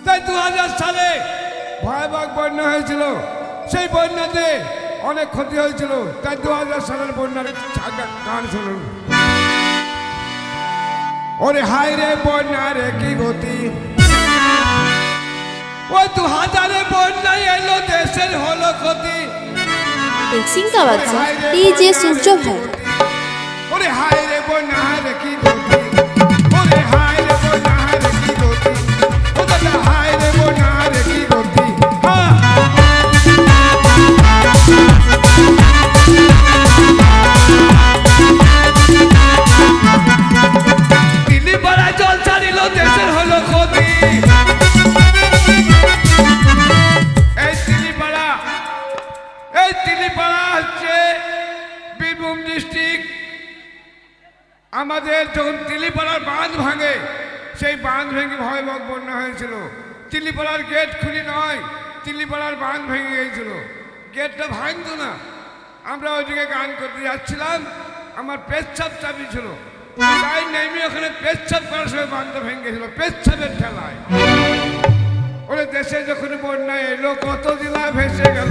তাই 2000 সালে ভয়াবহ বন্যা হয়েছিল। সেই বন্যাতে অনেক ক্ষতি হয়েছিল। তাই 2000 সালের বন্যার গান শুনুন। ওরে হায় রে বন্যা রে কি গতি, ওই 2000 বন্যায় এলো দেশের হলো ক্ষতি। মিক্সিং का बच्चा डीजे सूर्य भाई। ওরে হায় রে বন্যা রে কি গতি, ওরে হায় রে বন্যা রে কি গতি, ওরে হায় রে বন্যা রে কি গতি। দিল্লি পাড়ায় জল ছাড়িল দেশের হলো ক্ষতি। এই তিলিপাড়া হচ্ছে বীরভূম ডিস্ট্রিক্ট। আমাদের যখন তিলিপাড়ার বাঁধ ভাঙে, সেই বাঁধ ভেঙে ভয়াবহ বন্যা হয়েছিল। তিলিপাড়ার গেট খুলি নয়, তিলিপাড়ার বাঁধ ভেঙে গিয়েছিল। গেটটা ভাঙতো না। আমরা ওইদিকে গান করতে যাচ্ছিলাম, আমার পেচ্ছাপ চাবি ছিল, তাই নেমে ওখানে পেচ্ছাপ করার সময় বাঁধটা ভেঙে গেছিল পেচ্ছাপের ঠেলায়। ওরে দেশে যখন বন্যা এলো কত জেলা ভেসে গেল,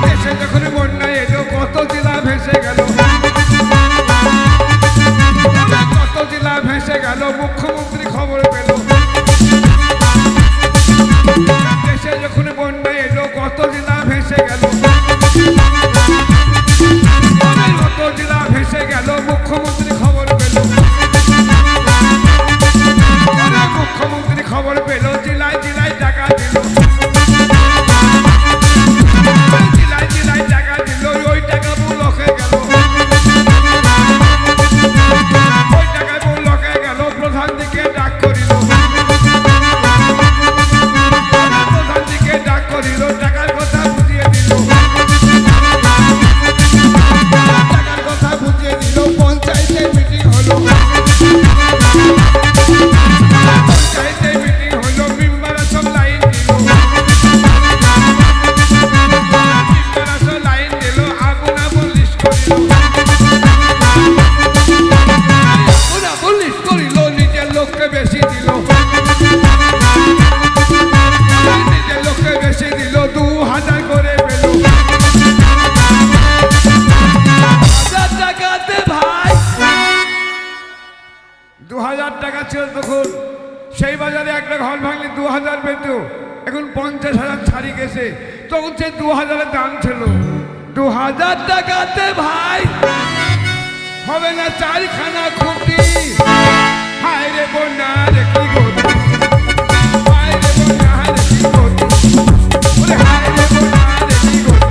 দেশে যখন বন্যা এলো কত জেলা ভেসে গেল, কত জেলা ভেসে গেল। মুখ্যমন্ত্রী খবর পেল, দেশে যখন বন্যা এলো কত জেলা ভেসে গেল, কত জেলা ভেসে গেল। মুখ্যমন্ত্রী খবর পেল, মুখ্যমন্ত্রী খবর পেল, জেলায় জেলায় টাকা দিল, জেলায় জেলায় টাকা দিল। ওই টাকা ব্লক হয়ে গেল, ওই টাকা ব্লক হয়ে গেল। প্রধান দিকে ডাক করিল, প্রধান দিকে ডাক করিল, টাকার কথা বুঝিয়ে দিল, টাকার কথা বুঝিয়ে দিল। পঞ্চায়েতে মিটিং হলো, পঞ্চায়েতে মিটিং হলো, মেম্বাররা সব লাইন দিল, মেম্বাররা সব লাইন দিল। আগুন আগুন লিস্ট করিল, আগুন আগুন লিস্ট করিল। নিজের লোককে বেশি দিল, নিজের লোককে বেশি দিল। 2000 করে পেল, 1000 টাকাতে ভাই 2000 টাকা ছিল তখন। সেই বাজারে একটা ঘর ভাঙলে 2000 পেত, এখন 50,000 ছাড়ি গেছে। তখন সে 2000-এর দাম ছিল। 2000 টাকাতে ভাই হবে না 4খানা খুঁটি। হায় রে বন্যা রে কি গতি, হায় রে বন্যা রে কি গতি, ওরে হায় রে বন্যা রে কি গতি।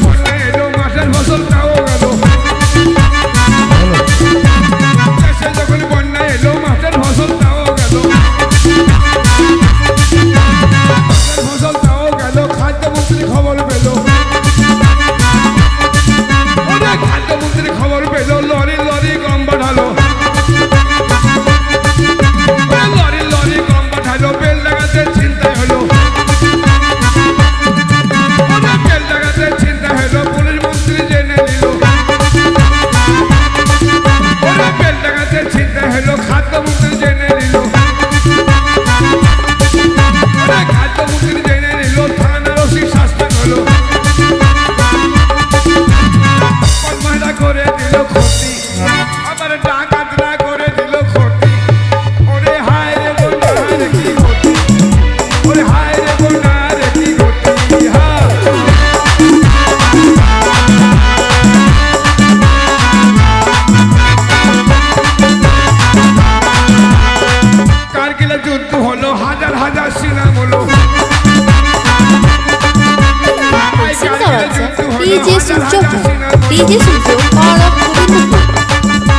বন্যা এলো মাঠের ফসলটাও গেল, দেশে যখন বন্যা এলো মাঠের ফসলটাও গেল, মাঠের ফসলটাও গেল। খাদ্যমন্ত্রী খবর পেল, খাদ্যমন্ত্রী খবর পেল। লরি লরি গম পাঠালো, লরি লরি গম পাঠালো। বেল লাগাতে চিন্তা হলো, বেল লাগাতে চিন্তা হলো। পুলিশ মন্ত্রী জেনে নিল, বেল লাগাতে চিন্তা হলো। খাদ্যমন্ত্রী জেনে নিল, খাদ্যমন্ত্রী জেনে নিল। থানার ওসি শাসন হলো, কর্মহীনা করে দিল ক্ষতি, আবার ডাকাতরা করে দিল ক্ষতি। ওরে হায় রে বন্যা রে কি গতি, ওরে হায় রে বন্যা রে কি গতি। কারগিলের যুদ্ধ হলো, হাজার হাজার সিনাম হলো। मिक्सिंग का बच्चा डीजे सूर्य भाई। डीजे सूर्य